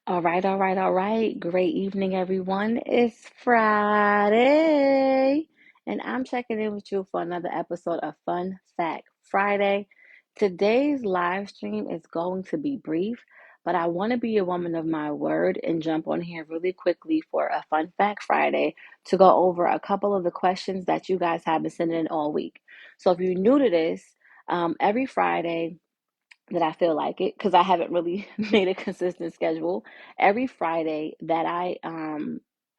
All right, all right, all right. Great evening, everyone. It's Friday, and I'm checking in with you for another episode of Fun Fact Friday. Today's live stream is going to be brief, but I want to be a woman of my word and jump on here really quickly for a Fun Fact Friday to go over a couple of the questions that you guys have been sending in all week. So if you're new to this, every Friday, that I feel like it because I haven't really made a consistent schedule. Every Friday that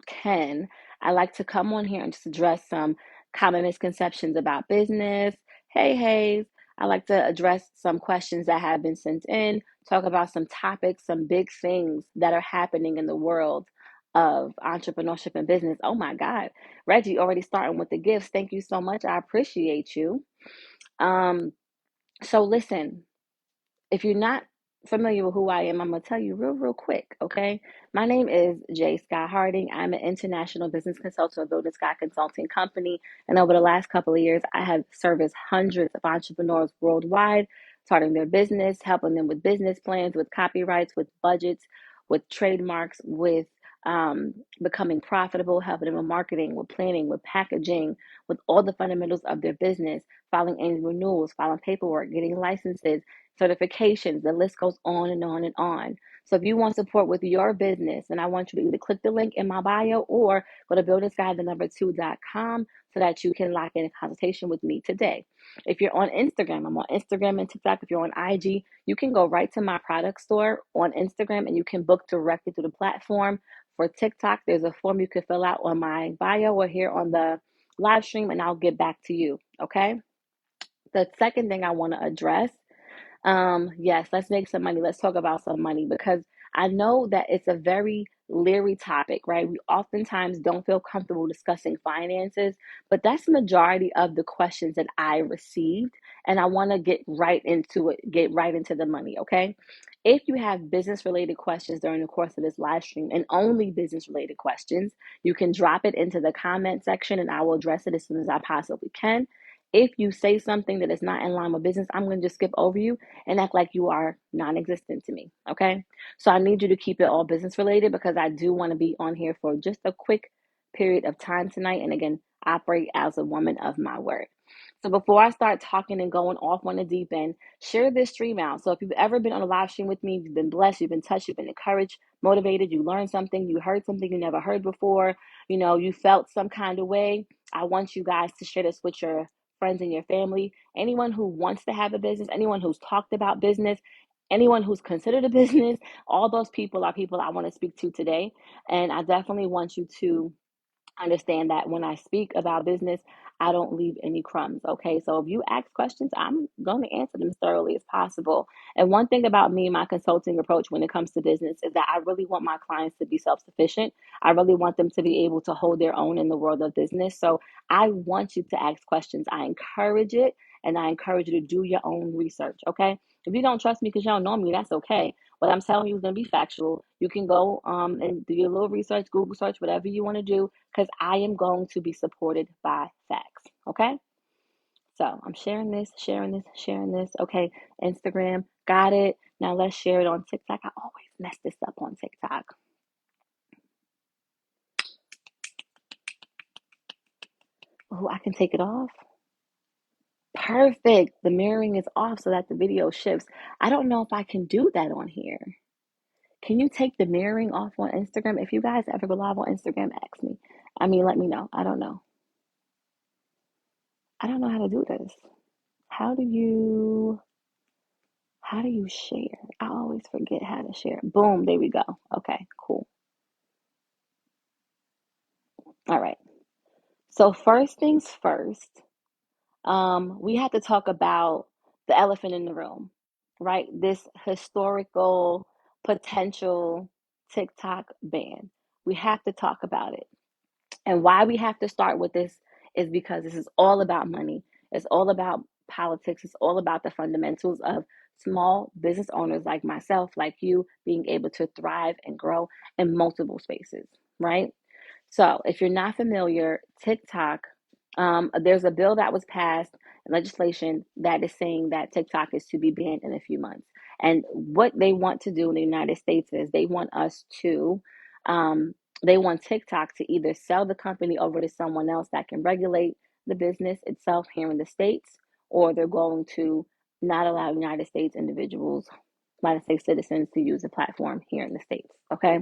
can, I like to come on here and just address some common misconceptions about business. Hey, I like to address some questions that have been sent in, talk about some topics, some big things that are happening in the world of entrepreneurship and business. Oh my God, Reggie already starting with the gifts. Thank you so much. I appreciate you. Um, so listen, if you're not familiar with who I am, I'm going to tell you real quick, okay? My name is Jay Sky Harding. I'm an international business consultant with BuildingSky Consulting Company. And over the last couple of years, I have serviced hundreds of entrepreneurs worldwide, starting their business, helping them with business plans, with copyrights, with budgets, with trademarks, with becoming profitable, helping them with marketing, with planning, with packaging, with all the fundamentals of their business, filing annual renewals, filing paperwork, getting licenses, certifications. The list goes on and on and on. So if you want support with your business, and I want you to either click the link in my bio or go to buildingsky2.com so that you can lock in a consultation with me today. If you're on Instagram, I'm on Instagram and TikTok. If you're on IG, you can go right to my product store on Instagram and you can book directly through the platform. For TikTok, there's a form you can fill out on my bio or here on the live stream, and I'll get back to you. Okay. The second thing I want to address, yes, let's make some money. Let's talk about some money because I know that it's a very leery topic, right? We oftentimes don't feel comfortable discussing finances, but that's the majority of the questions that I received. And I want to get right into it, get right into the money, okay? If you have business related questions during the course of this live stream and only business related questions, you can drop it into the comment section and I will address it as soon as I possibly can. If you say something that is not in line with business, I'm going to just skip over you and act like you are non-existent to me. Okay. So I need you to keep it all business related because I do want to be on here for just a quick period of time tonight. And again, operate as a woman of my word. So before I start talking and going off on the deep end, share this stream out. So if you've ever been on a live stream with me, you've been blessed, you've been touched, you've been encouraged, motivated, you learned something, you heard something you never heard before, you felt some kind of way. I want you guys to share this with your friends and your family, anyone who wants to have a business, anyone who's talked about business, anyone who's considered a business. All those people are people I want to speak to today. And I definitely want you to understand that when I speak about business, I don't leave any crumbs. Okay. So if you ask questions, I'm going to answer them as thoroughly as possible. And one thing about me, my consulting approach when it comes to business is that I really want my clients to be self sufficient. I really want them to be able to hold their own in the world of business. So I want you to ask questions. I encourage it and I encourage you to do your own research. Okay. If you don't trust me because you don't know me, that's okay. What I'm telling you is going to be factual. You can go and do your little research, Google search, whatever you want to do, because I am going to be supported by facts. Okay. So I'm sharing this, sharing this, sharing this. Okay. Instagram, got it. Now let's share it on TikTok. I always mess this up on TikTok. Oh, I can take it off. Perfect. The mirroring is off so that the video shifts. I don't know if I can do that on here. Can you take the mirroring off on Instagram? If you guys ever go live on Instagram, ask me. Let me know. I don't know. I don't know how to do this. How do you how do you share? I always forget how to share. Boom, there we go. Okay, cool. All right. So first things first, we have to talk about the elephant in the room, right? This historical potential TikTok ban. We have to talk about it. And why we have to start with this is because this is all about money. It's all about politics. It's all about the fundamentals of small business owners like myself, like you, being able to thrive and grow in multiple spaces, right? So if you're not familiar, TikTok, there's a bill that was passed, legislation that is saying that TikTok is to be banned in a few months. And what they want to do in the United States is they want us to, they want TikTok to either sell the company over to someone else that can regulate the business itself here in the States, or they're going to not allow United States citizens to use the platform here in the States. Okay.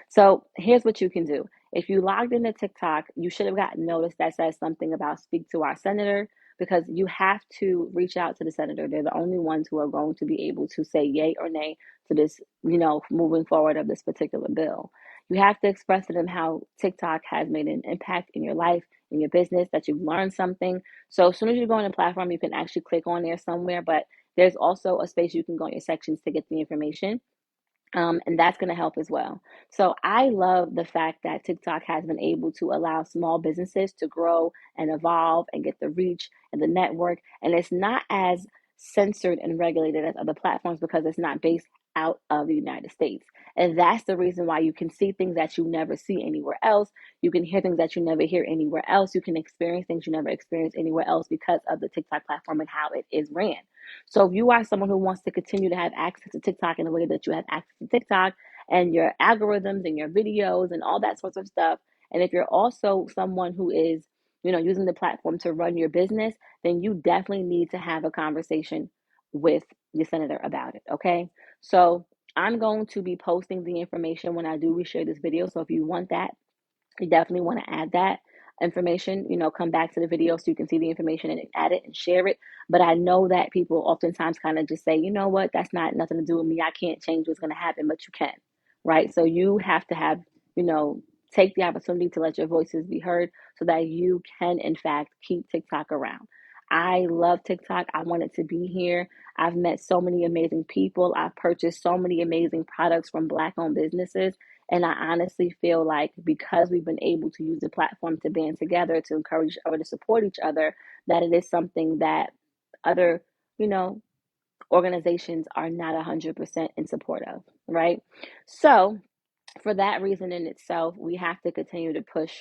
So here's what you can do. If you logged into TikTok, you should have gotten notice that says something about speak to our senator, because you have to reach out to the senator. They're the only ones who are going to be able to say yay or nay to this, moving forward of this particular bill. You have to express to them how TikTok has made an impact in your life, in your business, that you've learned something. So as soon as you go on the platform, you can actually click on there somewhere, but there's also a space you can go in your sections to get the information. And that's going to help as well. So I love the fact that TikTok has been able to allow small businesses to grow and evolve and get the reach and the network. And it's not as censored and regulated as other platforms because it's not based out of the United States. And that's the reason why you can see things that you never see anywhere else. You can hear things that you never hear anywhere else. You can experience things you never experience anywhere else because of the TikTok platform and how it is ran. So if you are someone who wants to continue to have access to TikTok in the way that you have access to TikTok and your algorithms and your videos and all that sorts of stuff, and if you're also someone who is, using the platform to run your business, then you definitely need to have a conversation with your senator about it. Okay. So I'm going to be posting the information when I do reshare this video. So if you want that, you definitely want to add that information, come back to the video so you can see the information and add it and share it. But I know that people oftentimes kind of just say, you know what, that's not nothing to do with me. I can't change what's going to happen, but you can, right? So you have to have, you know, take the opportunity to let your voices be heard so that you can, in fact, keep TikTok around. I love TikTok. I want it to be here. I've met so many amazing people. I've purchased so many amazing products from Black-owned businesses. And I honestly feel like because we've been able to use the platform to band together, to encourage each other, to support each other, that it is something that other, you know, organizations are not 100% in support of, right? So for that reason in itself, we have to continue to push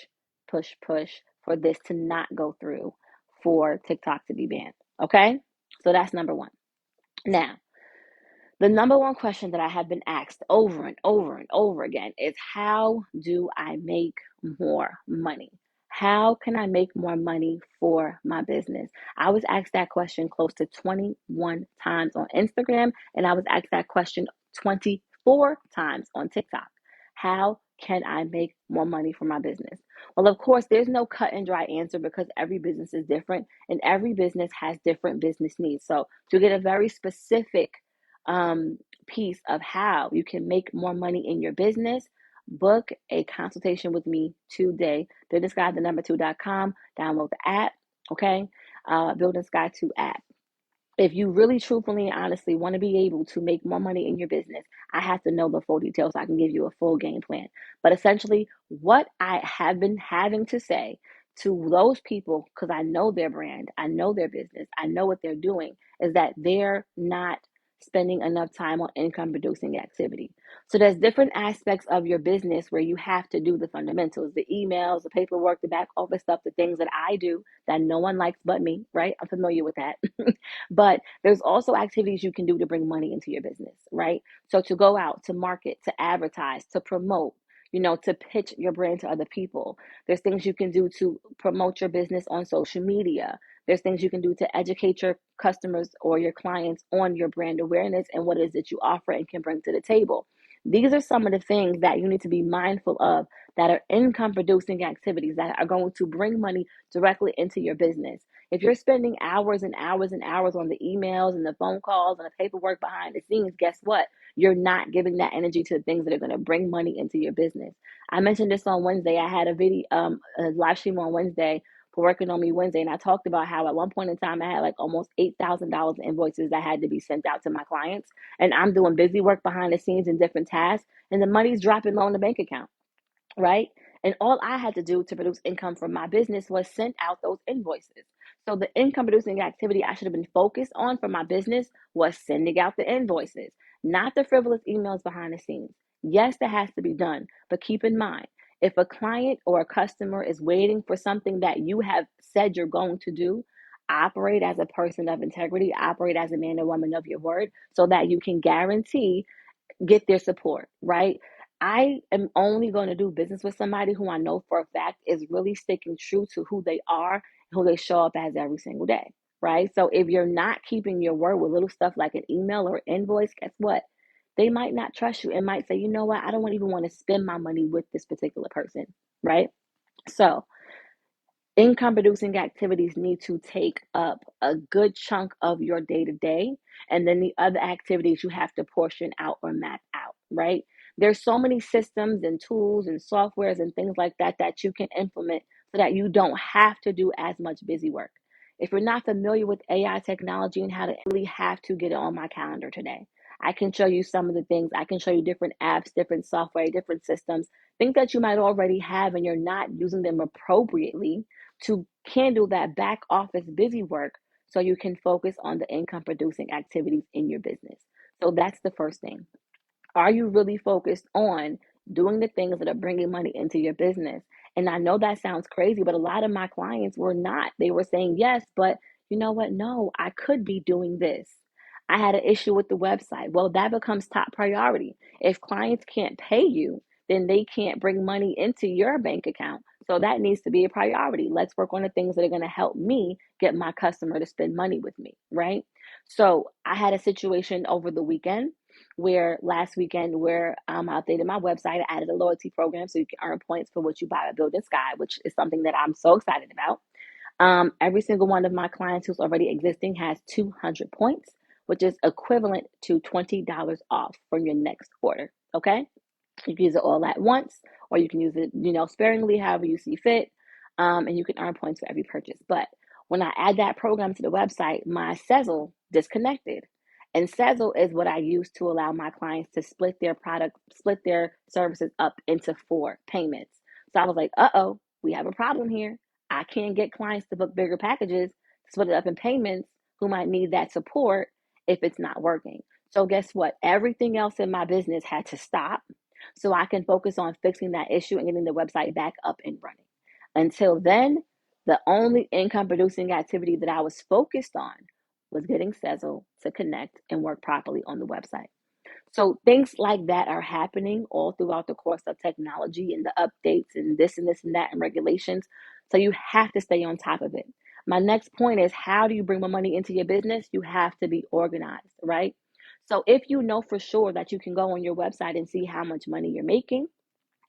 for this to not go through, for TikTok to be banned. Okay? So that's number one. Now, the number one question that I have been asked over and over and over again is, how do I make more money? How can I make more money for my business? I was asked that question close to 21 times on Instagram, and I was asked that question 24 times on TikTok. How can I make more money for my business? Well, of course, there's no cut and dry answer because every business is different and every business has different business needs. So, to get a very specific piece of how you can make more money in your business, book a consultation with me today. BuildingSky, the number 2.com. Download the app. Okay. BuildingSky 2 app. If you really, truthfully, and honestly want to be able to make more money in your business, I have to know the full details so I can give you a full game plan. But essentially, what I have been having to say to those people, because I know their brand, I know their business, I know what they're doing, is that they're not spending enough time on income producing activity. So there's different aspects of your business where you have to do the fundamentals, the emails, the paperwork, the back office stuff, the things that I do that no one likes but me, right? I'm familiar with that. But there's also activities you can do to bring money into your business, right? So to go out, to market, to advertise, to promote, to pitch your brand to other people. There's things you can do to promote your business on social media. There's things you can do to educate your customers or your clients on your brand awareness and what it is that you offer and can bring to the table. These are some of the things that you need to be mindful of that are income producing activities that are going to bring money directly into your business. If you're spending hours and hours and hours on the emails and the phone calls and the paperwork behind the scenes, guess what? You're not giving that energy to the things that are going to bring money into your business. I mentioned this on Wednesday. I had a live stream on Wednesday for Working on Me Wednesday, and I talked about how at one point in time I had like almost $8,000 invoices that had to be sent out to my clients, and I'm doing busy work behind the scenes in different tasks, and the money's dropping low in the bank account, right? And all I had to do to produce income from my business was send out those invoices. So the income producing activity I should have been focused on for my business was sending out the invoices, not the frivolous emails behind the scenes. Yes, that has to be done, but keep in mind, if a client or a customer is waiting for something that you have said you're going to do, Operate as a person of integrity, operate as a man or woman of your word, so that you can guarantee get their support, right? I am only going to do business with somebody who I know for a fact is really sticking true to who they are, who they show up as every single day, right? So if you're not keeping your word with little stuff like an email or invoice, guess what? They might not trust you and might say, you know what, I don't even want to spend my money with this particular person, right? So income producing activities need to take up a good chunk of your day to day. And then the other activities you have to portion out or map out, right? There's so many systems and tools and softwares and things like that that you can implement so that you don't have to do as much busy work. If you're not familiar with AI technology and how to really have to get it on my calendar today, I can show you some of the things. I can show you different apps, different software, different systems, things that you might already have and you're not using them appropriately to handle that back office busy work so you can focus on the income producing activities in your business. So that's the first thing. Are you really focused on doing the things that are bringing money into your business? And I know that sounds crazy, but a lot of my clients were not. They were saying yes, but you know what? No, I could be doing this. I had an issue with the website. Well, that becomes top priority. If clients can't pay you, then they can't bring money into your bank account. So that needs to be a priority. Let's work on the things that are going to help me get my customer to spend money with me, right? So I had a situation over the weekend where last weekend where I updated my website. I added a loyalty program so you can earn points for what you buy at BuildingSky, which is something that I'm so excited about. Every single one of my clients who's already existing has 200 points, which is equivalent to $20 off for your next order. Okay. You can use it all at once, or you can use it, sparingly, however you see fit, and you can earn points for every purchase. But when I add that program to the website, my Sezzle disconnected. And Sezzle is what I use to allow my clients to split their services up into 4 payments. So I was like, uh-oh, we have a problem here. I can't get clients to book bigger packages, split it up in payments, who might need that support if it's not working. So guess what? Everything else in my business had to stop so I can focus on fixing that issue and getting the website back up and running. Until then, the only income producing activity that I was focused on was getting Sezzle to connect and work properly on the website. So things like that are happening all throughout the course of technology and the updates and this and this and that and regulations. So you have to stay on top of it. My next point is, how do you bring more money into your business? You have to be organized, right? So if you know for sure that you can go on your website and see how much money you're making,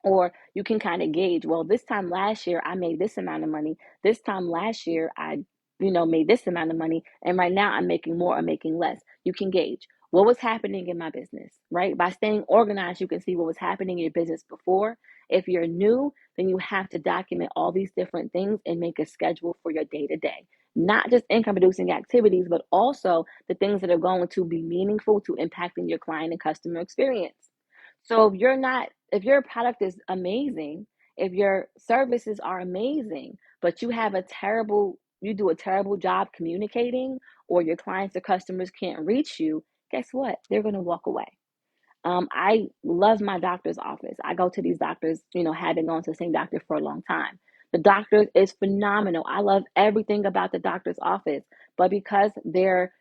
or you can kind of gauge, well, this time last year I made this amount of money. This time last year I, made this amount of money. And right now I'm making more or making less. You can gauge what was happening in my business, right? By staying organized, you can see what was happening in your business before. If you're new, then you have to document all these different things and make a schedule for your day to day. Not just income producing activities, but also the things that are going to be meaningful to impacting your client and customer experience. So if your product is amazing, if your services are amazing, but you do a terrible job communicating, or your clients or customers can't reach you, guess what? They're going to walk away. I love my doctor's office. I go to these doctors, having gone to the same doctor for a long time. The doctor is phenomenal. I love everything about the doctor's office, but because their,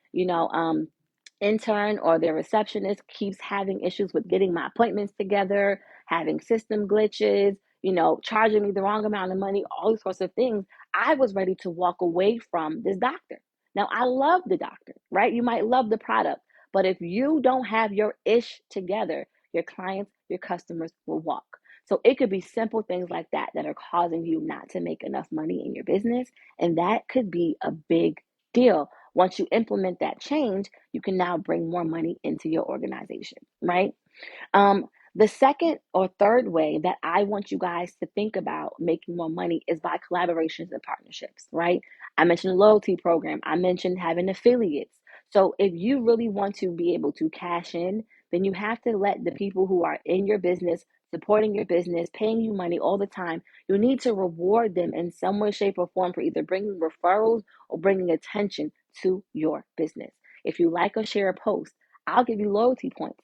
intern or their receptionist keeps having issues with getting my appointments together, having system glitches, charging me the wrong amount of money, all these sorts of things, I was ready to walk away from this doctor. Now, I love the doctor, right? You might love the product, but if you don't have your ish together, your clients, your customers will walk. So it could be simple things like that that are causing you not to make enough money in your business. And that could be a big deal. Once you implement that change, you can now bring more money into your organization, right? Um, the second or third way that I want you guys to think about making more money is by collaborations and partnerships, right? I mentioned a loyalty program. I mentioned having affiliates. So if you really want to be able to cash in, then you have to let the people who are in your business, supporting your business, paying you money all the time, you need to reward them in some way, shape, or form for either bringing referrals or bringing attention to your business. If you like or share a post, I'll give you loyalty points.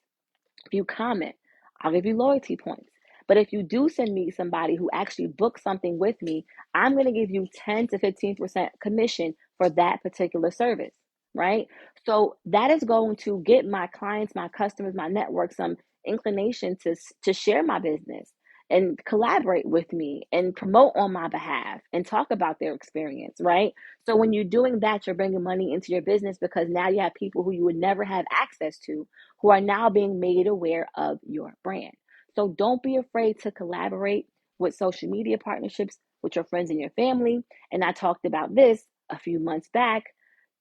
If you comment, I'll give you loyalty points. But if you do send me somebody who actually books something with me, I'm going to give you 10 to 15% commission for that particular service, right? So that is going to get my clients, my customers, my network some inclination to share my business and collaborate with me and promote on my behalf and talk about their experience, right? So when you're doing that, you're bringing money into your business because now you have people who you would never have access to who are now being made aware of your brand. So don't be afraid to collaborate with social media partnerships with your friends and your family. And I talked about this a few months back.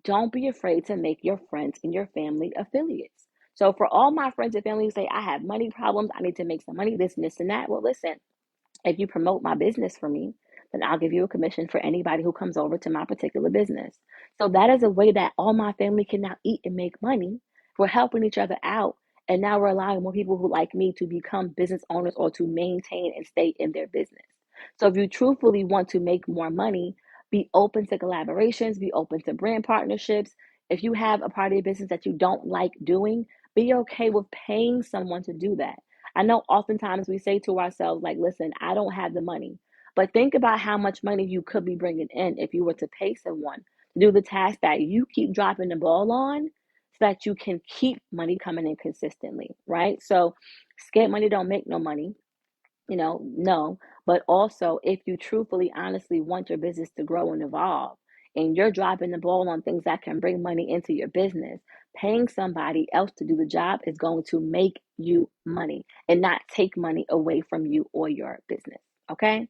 Don't be afraid to make your friends and your family affiliates. So for all my friends and family who say, I have money problems, I need to make some money, this and that. Well, listen, if you promote my business for me, then I'll give you a commission for anybody who comes over to my particular business. So that is a way that all my family can now eat and make money. We're helping each other out. And now we're allowing more people who like me to become business owners or to maintain and stay in their business. So if you truthfully want to make more money, be open to collaborations, be open to brand partnerships. If you have a part of your business that you don't like doing, be okay with paying someone to do that. I know oftentimes we say to ourselves, like, listen, I don't have the money. But think about how much money you could be bringing in if you were to pay someone to do the task that you keep dropping the ball on so that you can keep money coming in consistently, right? So scared money don't make no money, no. But also, if you truthfully, honestly want your business to grow and evolve, and you're dropping the ball on things that can bring money into your business, paying somebody else to do the job is going to make you money and not take money away from you or your business. Okay?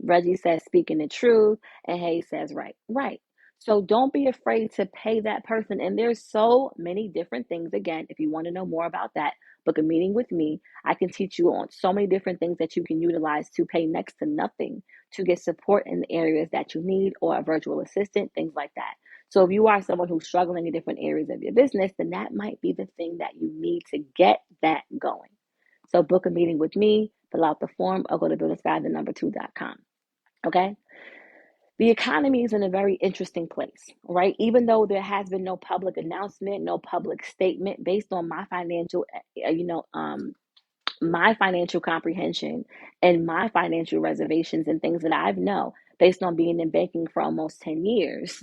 Reggie says, speaking the truth, and Hayes says, right, right. So don't be afraid to pay that person. And there's so many different things. Again, if you want to know more about that, book a meeting with me. I can teach you on so many different things that you can utilize to pay next to nothing to get support in the areas that you need, or a virtual assistant, things like that. So if you are someone who's struggling in different areas of your business, then that might be the thing that you need to get that going. So book a meeting with me, fill out the form, or go to BuildingSky2.com. Okay? The economy is in a very interesting place, right? Even though there has been no public announcement, no public statement based on my financial, my financial comprehension and my financial reservations and things that I know based on being in banking for almost 10 years,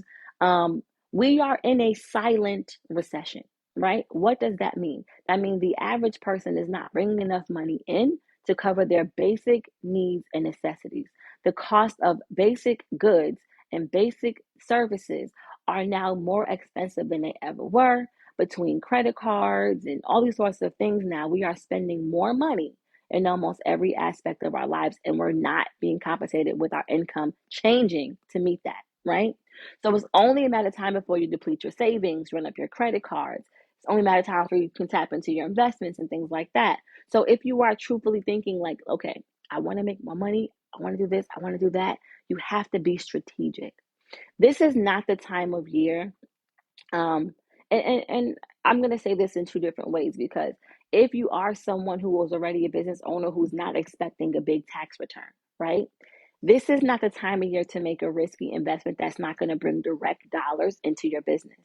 we are in a silent recession, right? What does that mean? That means the average person is not bringing enough money in to cover their basic needs and necessities. The cost of basic goods and basic services are now more expensive than they ever were. Between credit cards and all these sorts of things, now we are spending more money in almost every aspect of our lives, and we're not being compensated with our income changing to meet that, right? So it's only a matter of time before you deplete your savings, run up your credit cards. It's only a matter of time before you can tap into your investments and things like that. So if you are truthfully thinking like, okay, I want to make more money, I want to do this, I want to do that, you have to be strategic. This is not the time of year, um, and I'm going to say this in two different ways, because if you are someone who was already a business owner who's not expecting a big tax return, right? This is not the time of year to make a risky investment that's not going to bring direct dollars into your business.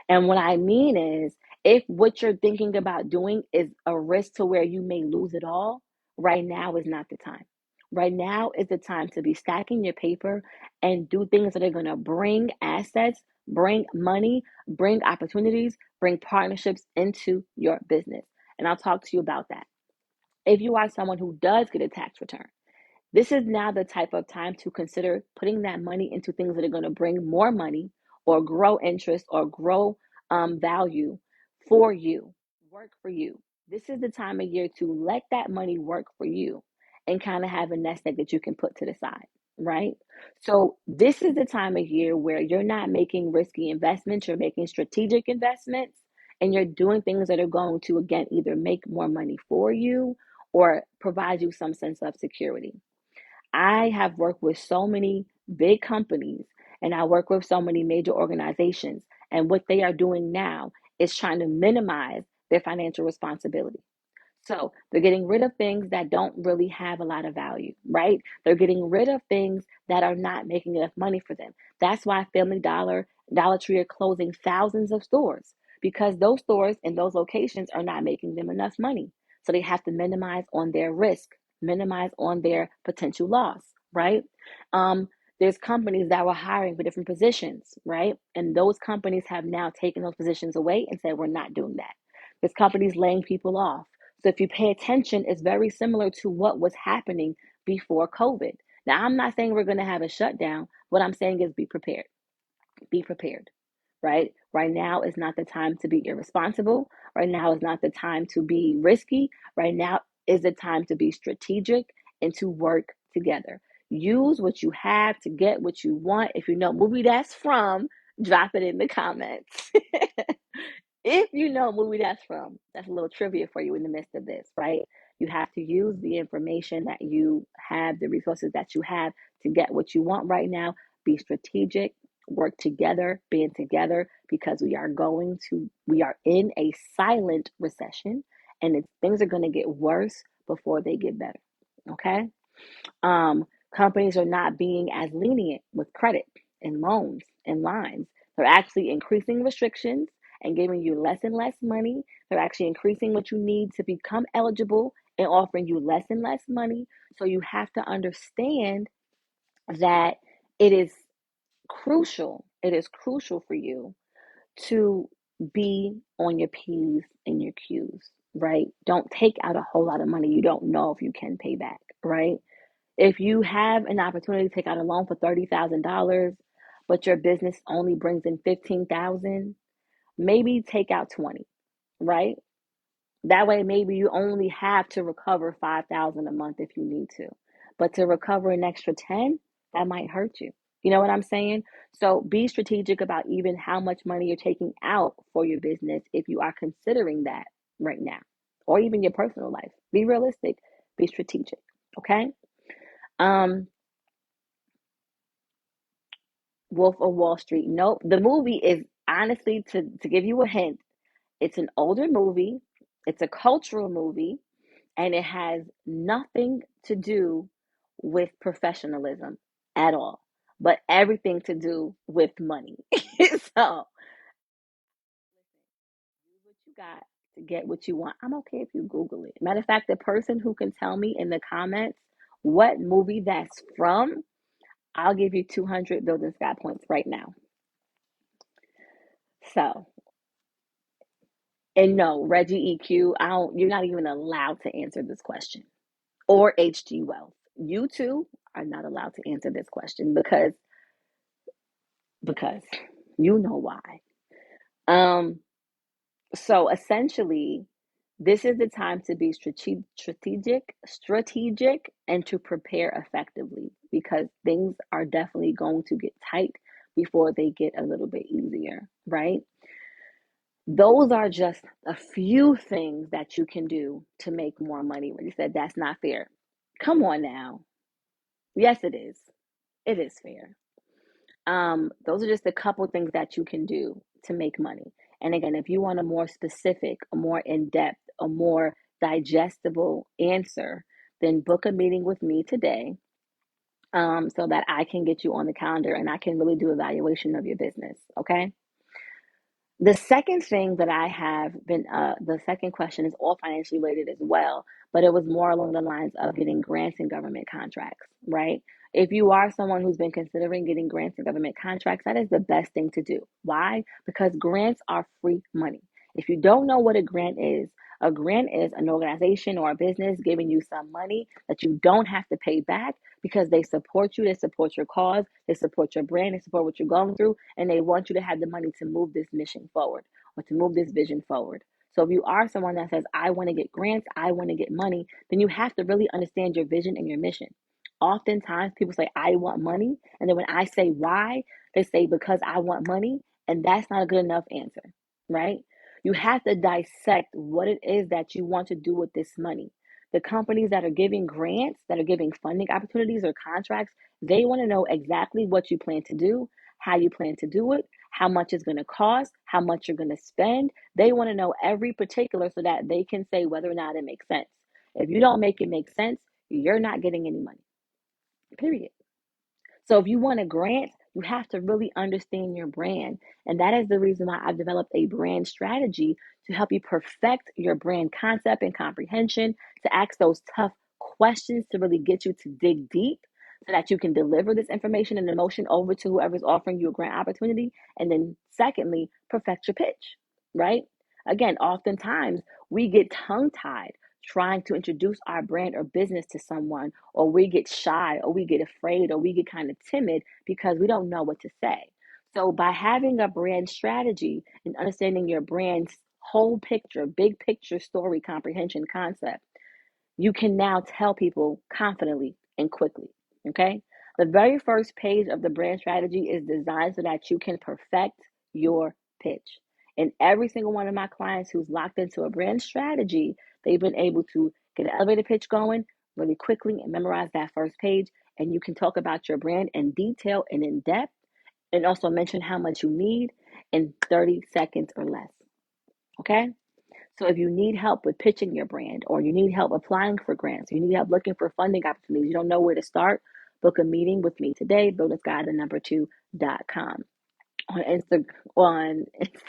And what I mean is, if what you're thinking about doing is a risk to where you may lose it all, right now is not the time. Right now is the time to be stacking your paper and do things that are going to bring assets, bring money, bring opportunities, bring partnerships into your business. And I'll talk to you about that. If you are someone who does get a tax return, this is now the type of time to consider putting that money into things that are going to bring more money or grow interest or grow value for you, work for you. This is the time of year to let that money work for you and kind of have a nest egg that you can put to the side, right? So this is the time of year where you're not making risky investments, you're making strategic investments, and you're doing things that are going to, again, either make more money for you or provide you some sense of security. I have worked with so many big companies, and I work with so many major organizations. And what they are doing now is trying to minimize their financial responsibility. So they're getting rid of things that don't really have a lot of value, right? They're getting rid of things that are not making enough money for them. That's why Family Dollar, Dollar Tree are closing thousands of stores, because those stores and those locations are not making them enough money. So they have to minimize on their risk, minimize on their potential loss, right? Um, there's companies that were hiring for different positions, right? And those companies have now taken those positions away and said, we're not doing that. There's companies laying people off. So if you pay attention, it's very similar to what was happening before COVID. Now, I'm not saying we're going to have a shutdown. What I'm saying is be prepared. Be prepared, right? Right now is not the time to be irresponsible. Right now is not the time to be risky. Right now is the time to be strategic and to work together. Use what you have to get what you want. If you know a movie that's from, drop it in the comments. If you know what movie that's from, that's a little trivia for you in the midst of this, right? You have to use the information that you have, the resources that you have to get what you want right now. Be strategic, work together, band together, because we are in a silent recession, and things are going to get worse before they get better. Okay? Companies are not being as lenient with credit and loans and lines. They're actually increasing restrictions and giving you less and less money. They're actually increasing what you need to become eligible and offering you less and less money. So you have to understand that it is crucial. It is crucial for you to be on your P's and your Q's, right? Don't take out a whole lot of money you don't know if you can pay back, right? If you have an opportunity to take out a loan for $30,000, but your business only brings in 15,000, maybe take out 20, right? That way, maybe you only have to recover 5,000 a month if you need to. But to recover an extra 10, that might hurt you. You know what I'm saying? So be strategic about even how much money you're taking out for your business if you are considering that right now, or even your personal life. Be realistic, be strategic. Okay? Um, Wolf of Wall Street. Nope. The movie is honestly, to give you a hint, it's an older movie, it's a cultural movie, and it has nothing to do with professionalism at all, but everything to do with money. So use what you got to get what you want. I'm okay if you Google it. Matter of fact, the person who can tell me in the comments what movie that's from, I'll give you 200 Building Sky points right now. So, and no, Reggie EQ, you're not even allowed to answer this question. Or HG Wealth. You two are not allowed to answer this question because you know why. Um, so essentially, this is the time to be strategic, and to prepare effectively, because things are definitely going to get tight before they get a little bit easier, right? Those are just a few things that you can do to make more money. When you said that's not fair, come on now. Yes, it is. It is fair. Those are just a couple things that you can do to make money. And again, if you want a more specific, a more in depth, a more digestible answer, then book a meeting with me today, so that I can get you on the calendar and I can really do evaluation of your business. Okay. The second thing that I have been, the second question is all financially related as well, but it was more along the lines of getting grants and government contracts, right? If you are someone who's been considering getting grants and government contracts, that is the best thing to do. Why? Because grants are free money. If you don't know what a grant is an organization or a business giving you some money that you don't have to pay back because they support you, they support your cause, they support your brand, they support what you're going through, and they want you to have the money to move this mission forward or to move this vision forward. So if you are someone that says, I want to get grants, I want to get money, then you have to really understand your vision and your mission. Oftentimes people say, I want money. And then when I say why, they say, because I want money. And that's not a good enough answer, right? You have to dissect what it is that you want to do with this money. The companies that are giving grants, that are giving funding opportunities or contracts, they want to know exactly what you plan to do, how you plan to do it, how much it's going to cost, how much you're going to spend. They want to know every particular so that they can say whether or not it makes sense. If you don't make it make sense, you're not getting any money, period. So if you want a grant, you have to really understand your brand. And that is the reason why I've developed a brand strategy to help you perfect your brand concept and comprehension, to ask those tough questions to really get you to dig deep so that you can deliver this information and emotion over to whoever's offering you a grant opportunity. And then, secondly, perfect your pitch, right? Again, oftentimes we get tongue tied trying to introduce our brand or business to someone, or we get shy, or we get afraid, or we get kind of timid because we don't know what to say. So, by having a brand strategy and understanding your brand's whole picture, big picture story comprehension concept, you can now tell people confidently and quickly. Okay. The very first page of the brand strategy is designed so that you can perfect your pitch. And every single one of my clients who's locked into a brand strategy, they've been able to get an elevator pitch going really quickly and memorize that first page. And you can talk about your brand in detail and in depth, and also mention how much you need in 30 seconds or less. Okay. So if you need help with pitching your brand, or you need help applying for grants, you need help looking for funding opportunities, you don't know where to start, book a meeting with me today, BuildingSky2.com. On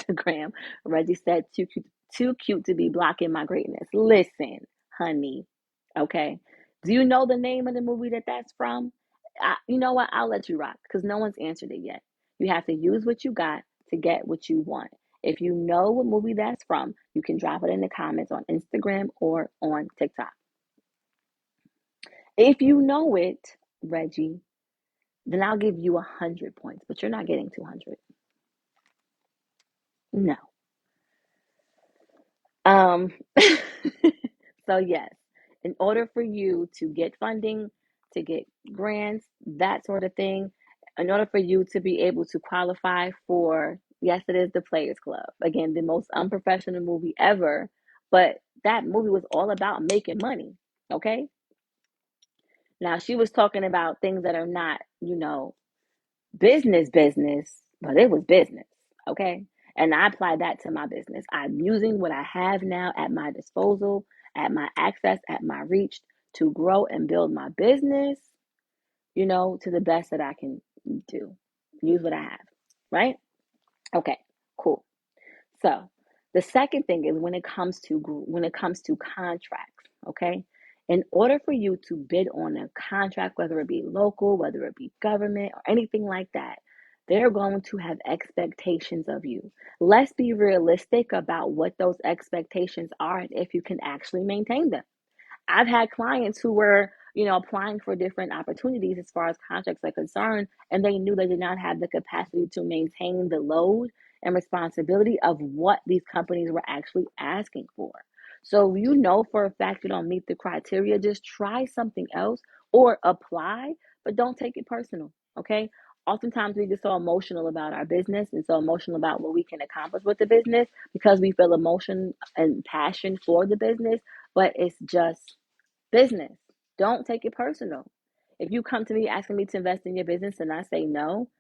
Instagram, Reggie said, too cute to be blocking my greatness. Listen, honey, okay? Do you know the name of the movie that's from? You know what? I'll let you rock because no one's answered it yet. You have to use what you got to get what you want. If you know what movie that's from, you can drop it in the comments on Instagram or on TikTok. If you know it, Reggie, then I'll give you 100 points, but you're not getting 200. No. Um, so yes, in order for you to get funding, to get grants, that sort of thing, in order for you to be able to qualify for, yes, it is the Players Club. Again, the most unprofessional movie ever, but that movie was all about making money. Okay. Now she was talking about things that are not, business, but it was business. Okay. And I apply that to my business. I'm using what I have now at my disposal, at my access, at my reach to grow and build my business, to the best that I can do. Use what I have. Right? Okay, cool. So the second thing is when it comes to contracts, okay? In order for you to bid on a contract, whether it be local, whether it be government, or anything like that, they're going to have expectations of you. Let's be realistic about what those expectations are and if you can actually maintain them. I've had clients who were, applying for different opportunities as far as contracts are concerned, and they knew they did not have the capacity to maintain the load and responsibility of what these companies were actually asking for. So, for a fact you don't meet the criteria, just try something else or apply, but don't take it personal. Okay. Oftentimes we get so emotional about our business and so emotional about what we can accomplish with the business because we feel emotion and passion for the business, but it's just business. Don't take it personal. If you come to me asking me to invest in your business and I say no,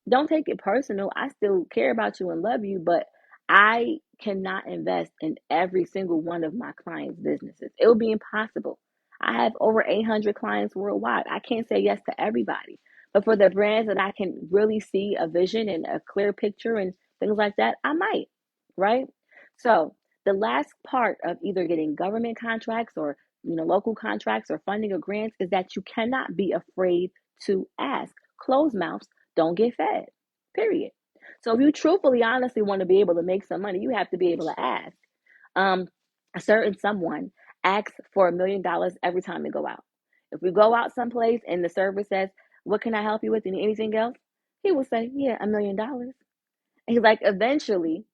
don't take it personal. I still care about you and love you, but I cannot invest in every single one of my clients' businesses. It will be impossible. I have over 800 clients worldwide. I can't say yes to everybody. But for the brands that I can really see a vision and a clear picture and things like that, I might, right? So the last part of either getting government contracts or local contracts or funding or grants is that you cannot be afraid to ask. Closed mouths don't get fed, period. So if you truthfully, honestly want to be able to make some money, you have to be able to ask. Um, a certain someone asks for $1 million every time they go out. If we go out someplace and the server says, "What can I help you with? Anything else?" He will say, "Yeah, $1 million." And he's like, eventually,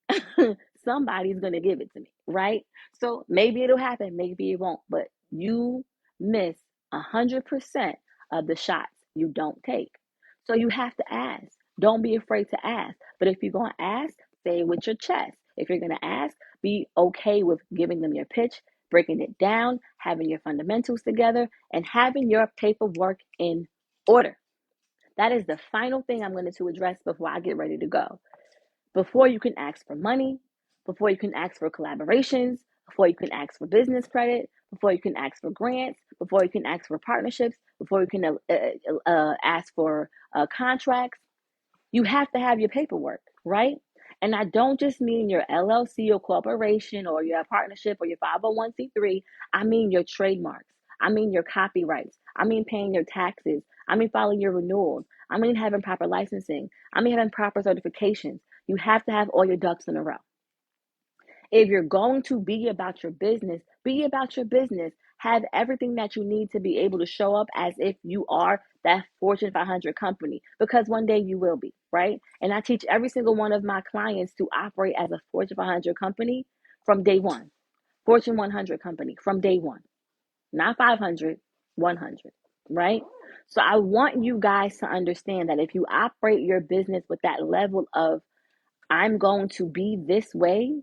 somebody's going to give it to me, right? So maybe it'll happen, maybe it won't, but you miss 100% of the shots you don't take. So you have to ask. Don't be afraid to ask. But if you're going to ask, say it with your chest. If you're going to ask, be okay with giving them your pitch, breaking it down, having your fundamentals together, and having your paperwork in order. That is the final thing I'm going to address before I get ready to go. Before you can ask for money, before you can ask for collaborations, before you can ask for business credit, before you can ask for grants, before you can ask for partnerships, before you can ask for contracts, you have to have your paperwork, right? And I don't just mean your LLC or corporation or your partnership or your 501c3. I mean your trademarks. I mean your copyrights. I mean paying your taxes. I mean following your renewals. I mean having proper licensing. I mean having proper certifications. You have to have all your ducks in a row. If you're going to be about your business, be about your business. Have everything that you need to be able to show up as if you are that Fortune 500 company, because one day you will be, right? And I teach every single one of my clients to operate as a Fortune 500 company from day one. Fortune 100 company from day one, not 500, 100, right? So I want you guys to understand that if you operate your business with that level of, I'm going to be this way,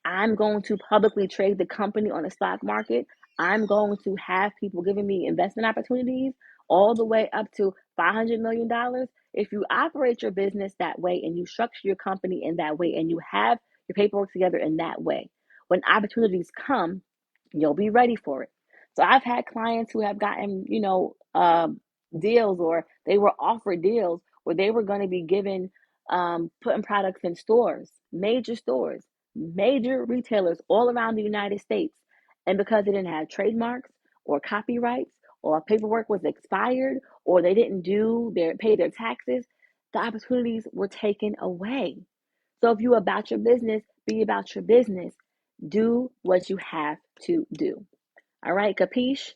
I'm going to publicly trade the company on the stock market. I'm going to have people giving me investment opportunities all the way up to $500 million. If you operate your business that way and you structure your company in that way and you have your paperwork together in that way, when opportunities come, you'll be ready for it. So I've had clients who have gotten, deals, or they were offered deals where they were going to be given, putting products in stores, major retailers all around the United States. And because they didn't have trademarks or copyrights, or paperwork was expired, or they didn't pay their taxes, the opportunities were taken away. So if you're about your business, be about your business. Do what you have to do. All right, capiche?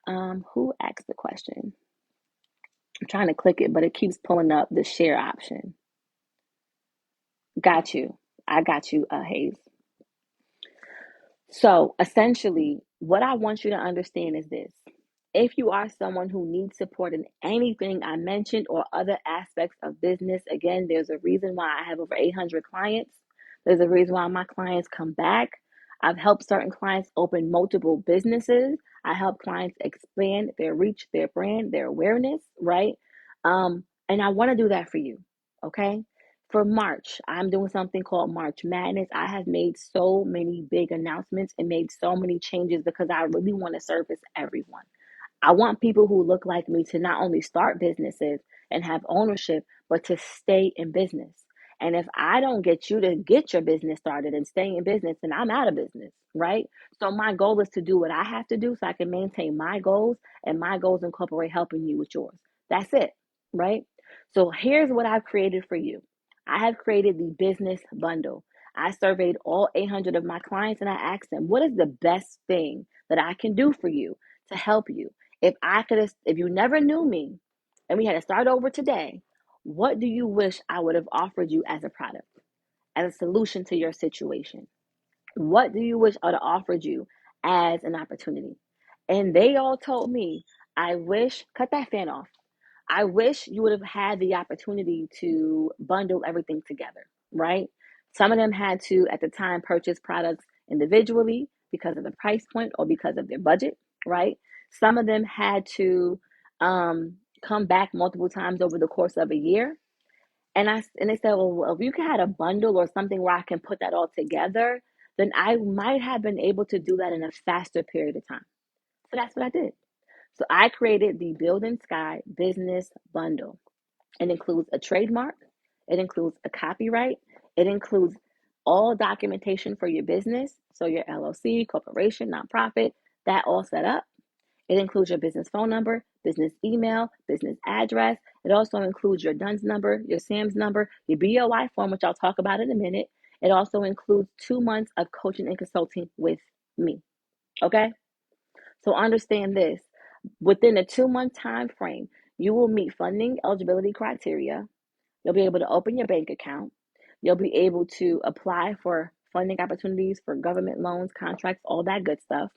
Who asked the question? I'm trying to click it, but it keeps pulling up the share option. Got you. I got you, Hayes. So essentially, what I want you to understand is this. If you are someone who needs support in anything I mentioned or other aspects of business, again, there's a reason why I have over 800 clients. There's a reason why my clients come back. I've helped certain clients open multiple businesses. I help clients expand their reach, their brand, their awareness, right? And I want to do that for you, okay? For March, I'm doing something called March Madness. I have made so many big announcements and made so many changes because I really want to service everyone. I want people who look like me to not only start businesses and have ownership, but to stay in business. And if I don't get you to get your business started and stay in business, then I'm out of business, right? So my goal is to do what I have to do so I can maintain my goals, and my goals incorporate helping you with yours. That's it, right? So here's what I've created for you. I have created the business bundle. I surveyed all 800 of my clients and I asked them, what is the best thing that I can do for you to help you? If you never knew me and we had to start over today, what do you wish I would have offered you as a product, as a solution to your situation? What do you wish I would have offered you as an opportunity? And they all told me, cut that fan off. I wish you would have had the opportunity to bundle everything together, right? Some of them had to, at the time, purchase products individually because of the price point or because of their budget, right? Some of them had to come back multiple times over the course of a year. And they said, well, if you had a bundle or something where I can put that all together, then I might have been able to do that in a faster period of time. So that's what I did. So I created the BuildingSky Business Bundle. It includes a trademark, it includes a copyright, it includes all documentation for your business, so your LLC, corporation, nonprofit, that all set up. It includes your business phone number, business email, business address. It also includes your DUNS number, your SAMS number, your BOI form, which I'll talk about in a minute. It also includes 2 months of coaching and consulting with me. Okay? So understand this. Within a 2-month time frame, you will meet funding eligibility criteria. You'll be able to open your bank account. You'll be able to apply for funding opportunities for government loans, contracts, all that good stuff.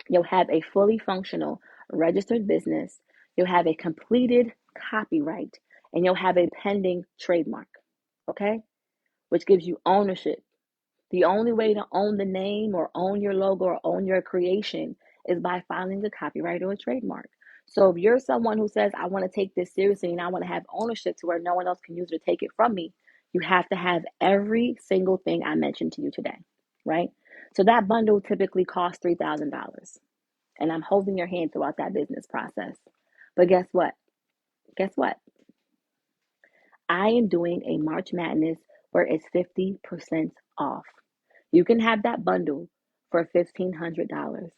You'll have a fully functional registered business. You'll have a completed copyright, and you'll have a pending trademark, okay? Which gives you ownership. The only way to own the name or own your logo or own your creation is by filing a copyright or a trademark. So if you're someone who says, I want to take this seriously and I want to have ownership to where no one else can use it or take it from me, you have to have every single thing I mentioned to you today, right? So that bundle typically costs $3,000. And I'm holding your hand throughout that business process. But guess what? Guess what? I am doing a March Madness where it's 50% off. You can have that bundle for $1,500.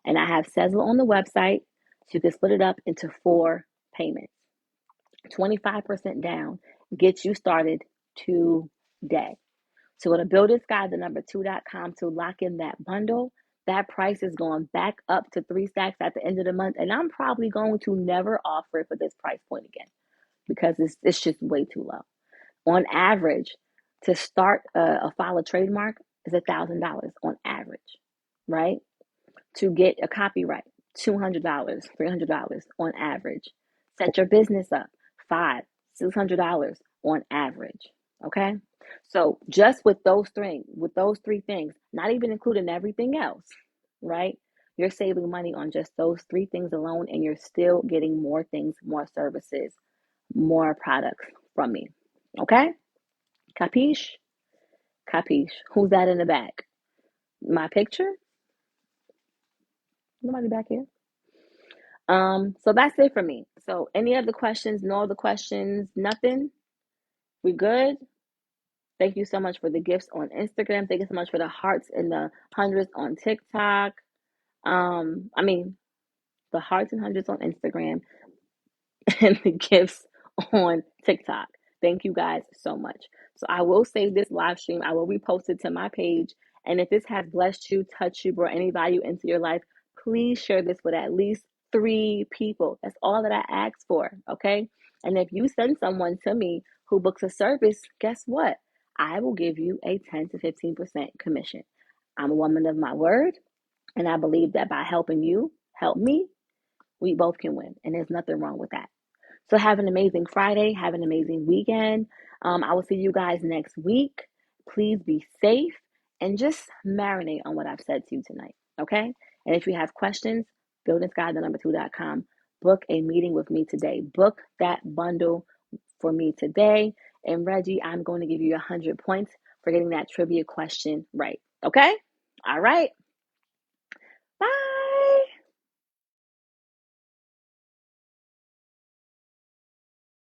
And I have Sezzle on the website, so you can split it up into 4 payments. 25% down gets you started today. So go to BuildingSky, the number 2.com to lock in that bundle. That price is going back up to 3 stacks at the end of the month. And I'm probably going to never offer it for this price point again because it's just way too low. On average, to start a file a trademark is $1,000 on average, right? To get a copyright, $200, $300 on average. Set your business up, $500, $600 on average. Okay, so just with those three things, not even including everything else, right? You're saving money on just those three things alone, and you're still getting more things, more services, more products from me. Okay, capiche? Capiche. Who's that in the back? My picture? Nobody back here. So that's it for me. So any other questions? No other questions? Nothing? We good? Thank you so much for the gifts on Instagram. Thank you so much for the hearts and the hundreds on TikTok. I mean the hearts and hundreds on Instagram and the gifts on TikTok. Thank you guys so much. So I will save this live stream. I will repost it to my page. And if this has blessed you, touched you, brought any value into your life, please share this with at least 3 people. That's all that I ask for. Okay. And if you send someone to me who books a service, guess what? I will give you a 10 to 15% commission. I'm a woman of my word. And I believe that by helping you help me, we both can win. And there's nothing wrong with that. So have an amazing Friday. Have an amazing weekend. I will see you guys next week. Please be safe and just marinate on what I've said to you tonight. Okay? And if you have questions, BuildingSky, the number 2.com. Book a meeting with me today. Book that bundle for me today. And Reggie, I'm going to give you 100 points for getting that trivia question right. Okay? All right.